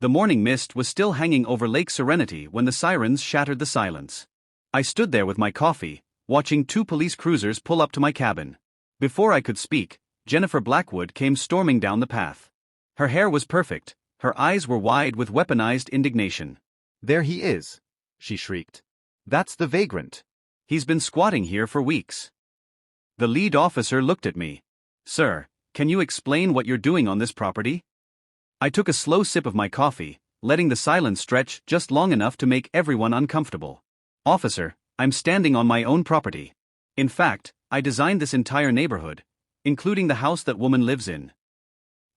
The morning mist was still hanging over Lake Serenity when the sirens shattered the silence. I stood there with my coffee, watching two police cruisers pull up to my cabin. Before I could speak, Jennifer Blackwood came storming down the path. Her hair was perfect, her eyes were wide with weaponized indignation. "There he is," she shrieked. "That's the vagrant. He's been squatting here for weeks." The lead officer looked at me. "Sir, can you explain what you're doing on this property?" I took a slow sip of my coffee, letting the silence stretch just long enough to make everyone uncomfortable. "Officer, I'm standing on my own property. In fact, I designed this entire neighborhood, including the house that woman lives in.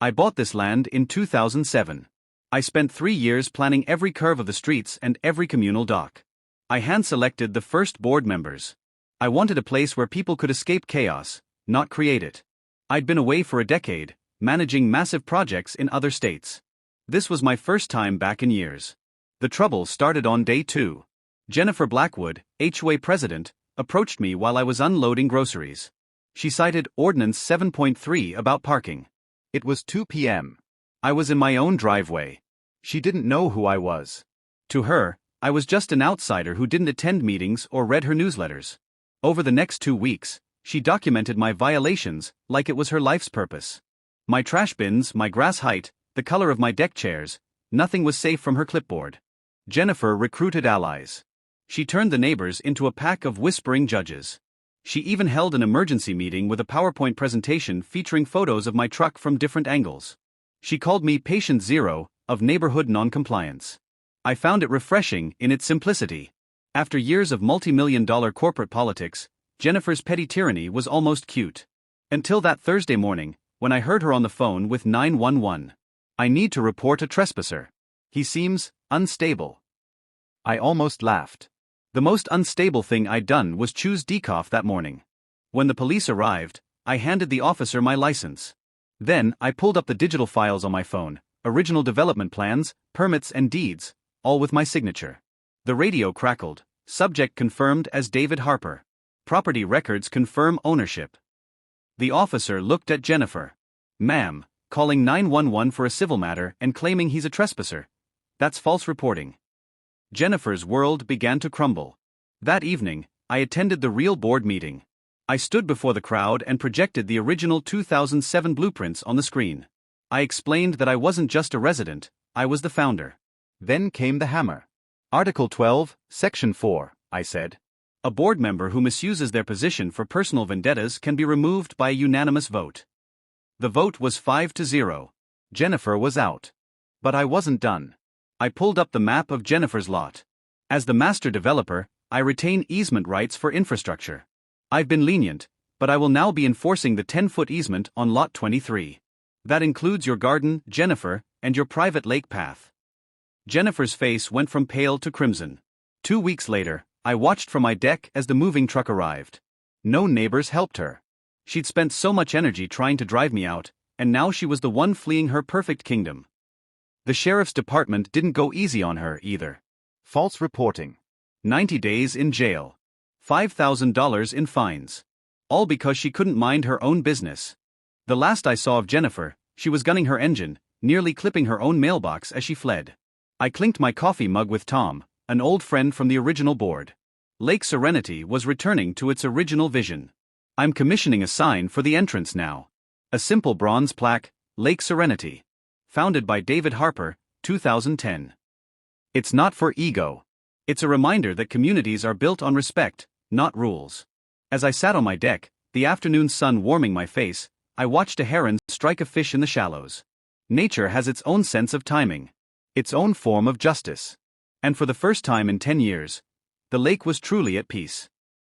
I bought this land in 2007. I spent 3 years planning every curve of the streets and every communal dock. I hand-selected the first board members. I wanted a place where people could escape chaos, not create it. I'd been away for a decade, managing massive projects in other states. This was my first time back in years. The trouble started on day 2. Jennifer Blackwood, HOA president, approached me while I was unloading groceries. She cited Ordinance 7.3 about parking. It was 2 p.m. I was in my own driveway. She didn't know who I was. To her, I was just an outsider who didn't attend meetings or read her newsletters. Over the next 2 weeks, she documented my violations like it was her life's purpose. My trash bins, my grass height, the color of my deck chairs, nothing was safe from her clipboard. Jennifer recruited allies. She turned the neighbors into a pack of whispering judges. She even held an emergency meeting with a PowerPoint presentation featuring photos of my truck from different angles. She called me Patient Zero of neighborhood noncompliance. I found it refreshing in its simplicity. After years of multi-million-dollar corporate politics, Jennifer's petty tyranny was almost cute. Until that Thursday morning, when I heard her on the phone with 911. "I need to report a trespasser. He seems unstable." I almost laughed. The most unstable thing I'd done was choose decaf that morning. When the police arrived, I handed the officer my license. Then, I pulled up the digital files on my phone, original development plans, permits and deeds, all with my signature. The radio crackled, subject confirmed as David Harper. Property records confirm ownership. The officer looked at Jennifer. "Ma'am, calling 911 for a civil matter and claiming he's a trespasser. That's false reporting." Jennifer's world began to crumble. That evening, I attended the real board meeting. I stood before the crowd and projected the original 2007 blueprints on the screen. I explained that I wasn't just a resident, I was the founder. Then came the hammer. "Article 12, Section 4, I said. "A board member who misuses their position for personal vendettas can be removed by a unanimous vote." The vote was 5-0. Jennifer was out. But I wasn't done. I pulled up the map of Jennifer's lot. As the master developer, I retain easement rights for infrastructure. I've been lenient, but I will now be enforcing the 10-foot easement on Lot 23. That includes your garden, Jennifer, and your private lake path. Jennifer's face went from pale to crimson. 2 weeks later, I watched from my deck as the moving truck arrived. No neighbors helped her. She'd spent so much energy trying to drive me out, and now she was the one fleeing her perfect kingdom. The sheriff's department didn't go easy on her either. False reporting. 90 days in jail. $5,000 in fines. All because she couldn't mind her own business. The last I saw of Jennifer, she was gunning her engine, nearly clipping her own mailbox as she fled. I clinked my coffee mug with Tom, an old friend from the original board. Lake Serenity was returning to its original vision. I'm commissioning a sign for the entrance now. A simple bronze plaque, Lake Serenity. Founded by David Harper, 2010. It's not for ego. It's a reminder that communities are built on respect, not rules. As I sat on my deck, the afternoon sun warming my face, I watched a heron strike a fish in the shallows. Nature has its own sense of timing. Its own form of justice. And for the first time in 10 years, the lake was truly at peace.